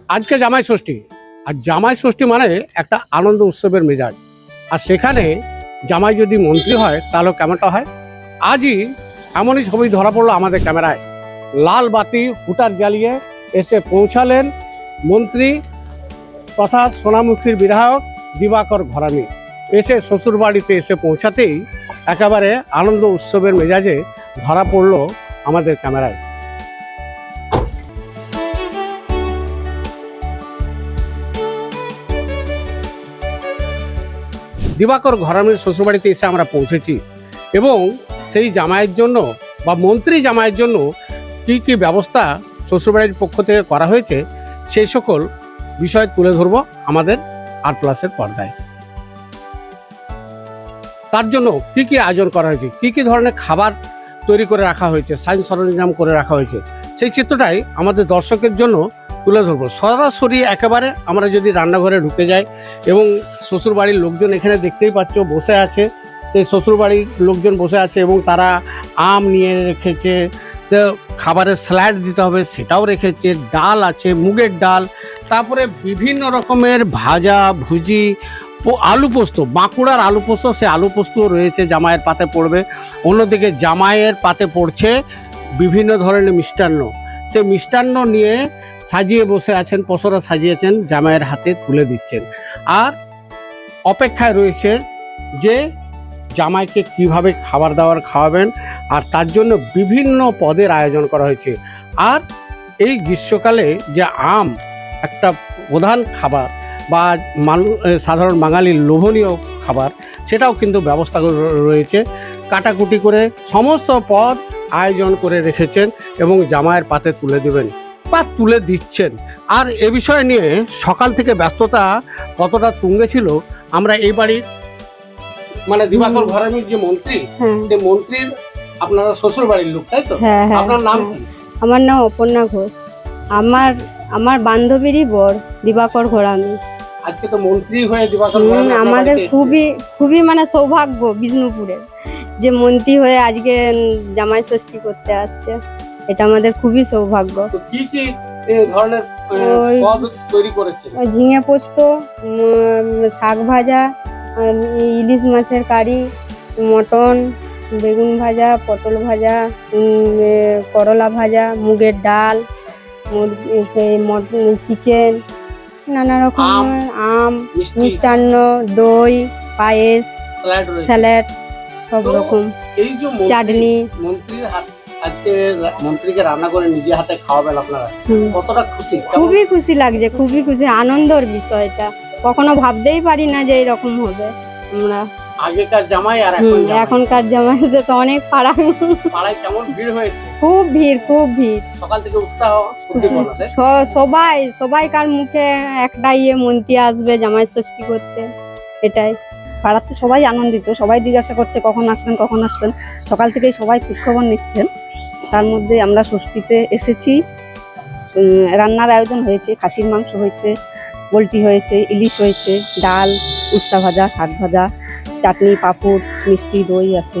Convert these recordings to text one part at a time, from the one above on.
আজকে জামাই ষষ্ঠী, আর জামাই ষষ্ঠী মানে একটা আনন্দ উৎসবের মেজাজ। আর সেখানে জামাই যদি মন্ত্রী হয় তাহলে কেমনটা হয়। আজই এমনই ছবি ধরা পড়লো আমাদের ক্যামেরায়। লাল বাতি হুটার জ্বালিয়ে এসে পৌঁছালেন মন্ত্রী তথা সোনামুখীর বিধায়ক দিবাকর ঘরামি। এসে শ্বশুরবাড়িতে এসে পৌঁছাতেই একেবারে আনন্দ উৎসবের মেজাজে ধরা পড়লো আমাদের ক্যামেরায়। দিবাকর ঘরামির শ্বশুরবাড়িতে এসে আমরা পৌঁছেছি এবং সেই জামাইয়ের জন্য বা মন্ত্রী জামাইয়ের জন্য কি কি ব্যবস্থা শ্বশুরবাড়ির পক্ষ থেকে করা হয়েছে সেই সকল বিষয় তুলে ধরবো আমাদের আর+এর পর্দায়। তার জন্য কি কি আয়োজন করা হয়েছে, কি কি ধরনের খাবার তৈরি করে রাখা হয়েছে, সাজ সরঞ্জাম করে রাখা হয়েছে, সেই চিত্রটাই আমাদের দর্শকের জন্য তুলে ধরবো। সরাসরি একেবারে আমরা যদি রান্নাঘরে ঢুকে যাই এবং শ্বশুরবাড়ির লোকজন এখানে দেখতেই পাচ্ছ বসে আছে, সেই শ্বশুরবাড়ির লোকজন বসে আছে এবং তারা আম নিয়ে রেখেছে, তো খাবারের স্যালাড দিতে হবে সেটাও রেখেছে, ডাল আছে মুগের ডাল, তারপরে বিভিন্ন রকমের ভাজা ভুজি, আলু পোস্ত, বাঁকুড়ার আলু পোস্ত, সে আলু পোস্তও রয়েছে জামাইয়ের পাতে পড়বে। অন্যদিকে জামাইয়ের পাতে পড়ছে বিভিন্ন ধরনের মিষ্টান্ন, সেই মিষ্টান্ন নিয়ে সাজিয়ে বসে আছেন, পসরা সাজিয়েছেন, জামাইয়ের হাতে তুলে দিচ্ছেন। আর অপেক্ষায় রয়েছে যে জামাইকে কিভাবে খাবার দাবার খাওয়াবেন, আর তার জন্য বিভিন্ন পদের আয়োজন করা হয়েছে। আর এই গ্রীষ্মকালে যে আম একটা প্রধান খাবার বা সাধারণ বাঙালির লোভনীয় খাবার, সেটাও কিন্তু ব্যবস্থা রয়েছে। কাটাকুটি করে সমস্ত পদ আয়োজন করে রেখেছেন এবং জামাইয়ের পাতে তুলে দেবেন বা তুলে দিচ্ছেন। আর এ বিষয় নিয়ে সকাল থেকে ব্যস্ততা কতটা তুঙ্গে ছিল, আমরা এই বাড়ির মানে দিবাকর ঘরামির যে মন্ত্রী, সে মন্ত্রীর আপনারা শ্বশুর বাড়ির লোক, তাই তো? আপনার নাম কি? আমার নাম অপর্ণা ঘোষ। আমার বান্ধবীরই বর দিবাকর ঘরামি। আজকে তো মন্ত্রী হয়ে দিবাকর ঘরামি আমাদের খুবই মানে সৌভাগ্য বিষ্ণুপুরের যে মন্ত্রী হয়ে আজকে জামাই ষষ্ঠী করতে আসছে, এটা আমাদের খুবই সৌভাগ্য। তো কি কি ধরনের পদ তৈরি করেছে? ঝিঙে পোস্ত, শাক ভাজা, ইলিশ মাছের কারি, মটন, বেগুন ভাজা, পটল ভাজা, করলা ভাজা, মুগের ডাল, চিকেন, নানা রকমের আম, মিষ্টান্ন, দই, পায়েস, স্যালাড, সব রকম, চাটনি। মন্ত্রীর হাত আজকে মন্ত্রীকে রান্না করে নিজে হাতে খাওয়াবেন আপনারা, কতটা খুশি? খুবই খুশি লাগছে, খুবই খুশি, আনন্দের বিষয়টা। কখনো ভাবতেই পারি না যে এরকম হবে। আমরা আগেকার জামাই আর এখনকার জামাই তো অনেক পাড়ায় কেমন ভিড় হয়েছে? খুব ভিড়, খুব ভিড়। সকাল থেকে উৎসাহ, সবাইকার মুখে একটাই মন্ত্রী আসবে জামাই ষষ্ঠী করতে, এটাই। পাড়াতে সবাই আনন্দিত, সবাই জিজ্ঞাসা করছে কখন আসবেন কখন আসবেন, সকাল থেকেই সবাই খোঁজখবর নিচ্ছেন। তার মধ্যে আমরা ষষ্ঠীতে এসেছি, রান্নার আয়োজন হয়েছে, খাসির মাংস হয়েছে, পোলট্রি হয়েছে, ইলিশ হয়েছে, ডাল, উস্তা ভাজা, শাক ভাজা, চাটনি, পাঁপড়, মিষ্টি, দই আছে,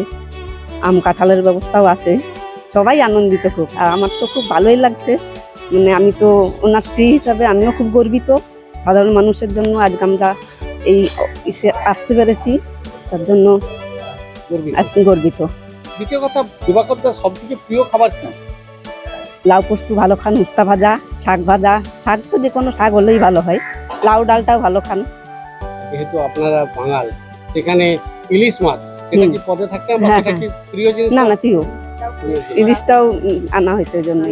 আম কাঁঠালের ব্যবস্থাও আছে। সবাই আনন্দিত খুব, আর আমার তো খুব ভালোই লাগছে। মানে আমি তো ওনার স্ত্রী হিসাবে আমিও খুব গর্বিত। সাধারণ মানুষের জন্য আজকে আমরা এই আসতে পেরেছি, তার জন্য গর্বিত। দ্বিতীয় কথা, দিবাকরদার সবথেকে প্রিয় খাবার কি? লাউ পোস্ত ভালো খান, উস্তা ভাজা, শাক ভাজা, শাক তো যে কোনো শাক হলেই ভালো হয়, লাউ ডালটাও ভালো খান। যেহেতু আপনারা বাঙাল, সেখানে ইলিশ মাছ সেটা কি পদে থাকে? সেটা কি প্রিয় জিনিস? না না, প্রিয়, ইলিশটাও আনা হয়েছে ওই জন্য।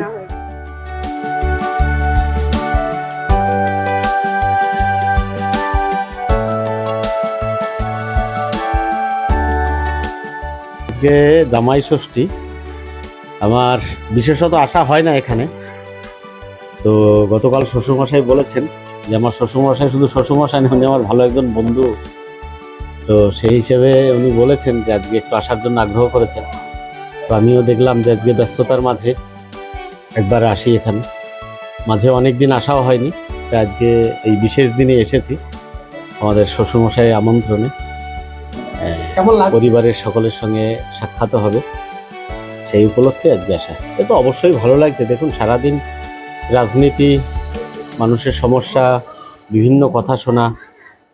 আজকে জামাই ষষ্ঠী, আমার বিশেষত আসা হয় না এখানে। তো গতকাল শ্বশুরমশাই বলেছেন যে আমার শ্বশুরমশাই শুধু শ্বশুরমশাই নয়, উনি আমার ভালো একজন বন্ধু। তো সেই হিসেবে উনি বলেছেন যে আজকে একটু আসার জন্য আগ্রহ করেছেন। তো আমিও দেখলাম যে আজকে ব্যস্ততার মাঝে একবার আসি এখানে, মাঝে অনেক দিন আসাও হয়নি, তাই আজকে এই বিশেষ দিনে এসেছি আমাদের শ্বশুরমশাই আমন্ত্রণে। পরিবারের সকলের সঙ্গে সাক্ষাৎ হবে, সেই উপলক্ষে আজকে আসা। এ তো অবশ্যই ভালো লাগছে। দেখুন, সারাদিন রাজনীতি মানুষের সমস্যা, বিভিন্ন কথা শোনা,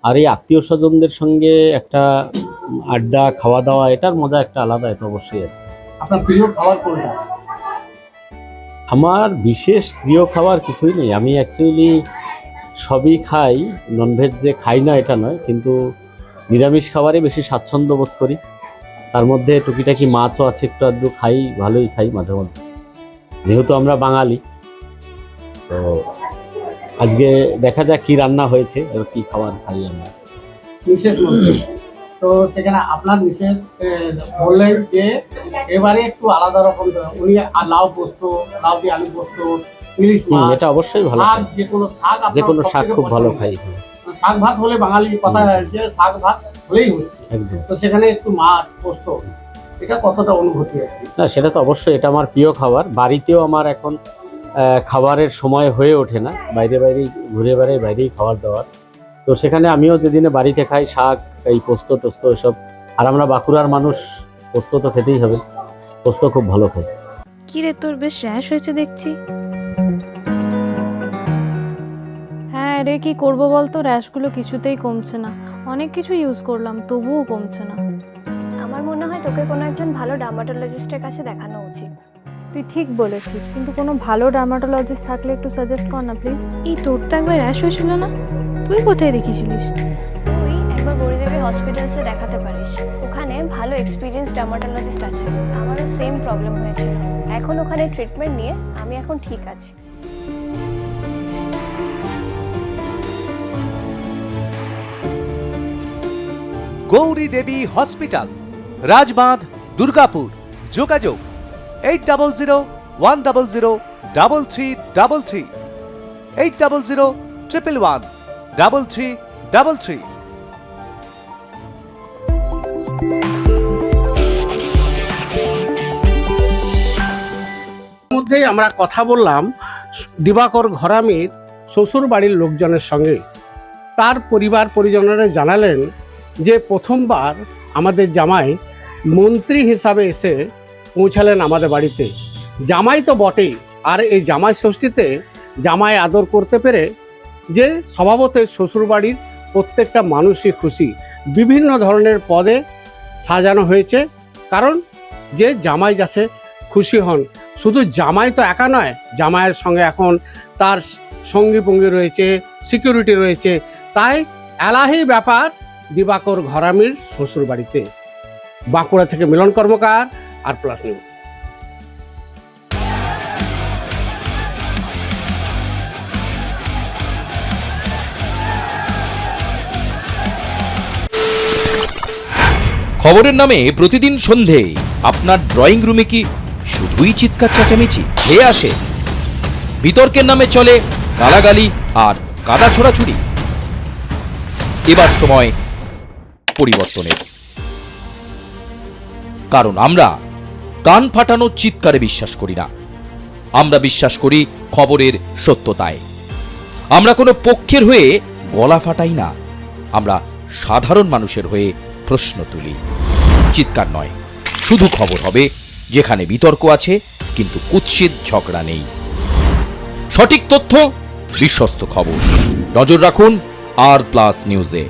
আর এই আত্মীয় স্বজনদের সঙ্গে একটা আড্ডা, খাওয়া দাওয়া, এটার মজা একটা আলাদা, এটা অবশ্যই আছে। আপনার প্রিয় খাবার কোনটা? আমার বিশেষ প্রিয় খাবার কিছুই নেই। আমি অ্যাকচুয়ালি সবই খাই, ননভেজ যে খাই না এটা নয়, কিন্তু নিরামিষ খাবারে বেশি স্বাচ্ছন্দ্য বোধ করি। তার মধ্যে টুকিটাকি মাছও আছে, একটু আধটু খাই, ভালোই খাই মাঝে মধ্যে, যেহেতু আমরা বাঙালি। তো আজকে দেখা যাক কি রান্না হয়েছে আর কি খাবার খাই আমরা। বিশেষ মন্ত্রী, তো সেখানে আপনার বিশেষ বললেন যে এবারে একটু আলাদা রকম, উনি লাউ পোস্ত, লাউ দিয়ে আলু পোস্ত, ইলিশ মাছ, এটা অবশ্যই ভালো শাক, খাই, যে কোনো শাক, যে কোনো শাক খুব ভালো খাই। শাক ভাত হলে বাঙালির কথা যে শাক ভাত হলেই হচ্ছে, একদম। তো সেখানে একটু মাছ পোস্ত, এটা কতটা অনুভূতি আর কি? না, সেটা তো অবশ্যই, এটা আমার প্রিয় খাবার। বাড়িতেও আমার এখন খাবারের সময় হয়ে ওঠে না, বাইরে ঘুরে বেড়াই, বাইরেই খাবার দাবার। তো সেখানে আমিও যেদিনে বাড়িতে খাই শাক, এই পোস্ত টোস্ত এসব, আর আমরা বাঁকুড়ার মানুষ, পোস্ত তো খেতেই হবে, পোস্ত খুব ভালো খাই। কি রে, তোর বেশ র্যাশ হয়েছে দেখছি। হ্যাঁ রে, কি করবো বলতো, র্যাশগুলো কিছুতেই কমছে না। অনেক কিছু ইউজ করলাম তবুও কমছে না। আমার মনে হয় তোকে কোনো একজন ভালো ডার্মাটোলজিস্টের কাছে দেখানো উচিত। তুই ঠিক বলেছিস, কিন্তু কোনো ভালো ডার্মাটোলজিস্ট থাকলে একটু সাজেস্ট কর না প্লিজ। এই তোর তো একবার র্যাশ হয়েছিল না? তুই কোথায় দেখিয়েছিলিস? তুই একবার গৌরীদেবী হসপিটালসে দেখাতে পারিস, ওখানে ভালো এক্সপিরিয়েন্স ডার্মাটোলজিস্ট আছে। আমারও সেম প্রবলেম হয়েছিল, এখন ওখানে ট্রিটমেন্ট নিয়ে আমি এখন ঠিক আছি। গৌরী দেবী হসপিটাল, রাজবাঁধ, দুর্গাপুর। যোগাযোগ 8001003333, 8001113333। মধ্যেই আমরা কথা বললাম দিবাকর ঘরামির শ্বশুর বাড়ির লোকজনের সঙ্গে। তার পরিবার পরিজনেরা জানালেন যে প্রথমবার আমাদের জামাই মন্ত্রী হিসাবে এসে পৌঁছালেন আমাদের বাড়িতে। জামাই তো বটেই, আর এই জামাই ষষ্ঠীতে জামাই আদর করতে পেরে যে স্বভাবতই শ্বশুরবাড়ির প্রত্যেকটা মানুষই খুশি। বিভিন্ন ধরনের পদে সাজানো হয়েছে, কারণ যে জামাই যাতে খুশি হন। শুধু জামাই তো একা নয়, জামাইয়ের সঙ্গে এখন তার সঙ্গী পঙ্গী রয়েছে, সিকিউরিটি রয়েছে, তাই এলাহি ব্যাপার দিবাকর ঘরামির শ্বশুরবাড়িতে। বাঁকুড়া থেকে মিলন কর্মকার, আর প্লাস নিউজ। খবরের নামে প্রতিদিন সন্ধে আপনার ড্রয়িং রুমে কি শুধুই চিৎকার চেঁচামেচি খেয়ে আসে? বিতর্কের নামে চলে গালাগালি আর কাদা ছোড়াছুড়ি। এবার সময় পরিবর্তনের, কারণ আমরা কান ফাটানো চিৎকারে বিশ্বাস করি না। আমরা বিশ্বাস করি খবরের সত্যতায়। আমরা কোনো পক্ষের হয়ে গলা ফাটাই না, আমরা সাধারণ মানুষের হয়ে প্রশ্ন তুলি। চিৎকার নয়, শুধু খবর হবে যেখানে বিতর্ক আছে কিন্তু কুৎসিত ঝগড়া নেই। সঠিক তথ্য, বিশ্বস্ত খবর। নজর রাখুন আর প্লাস নিউজে।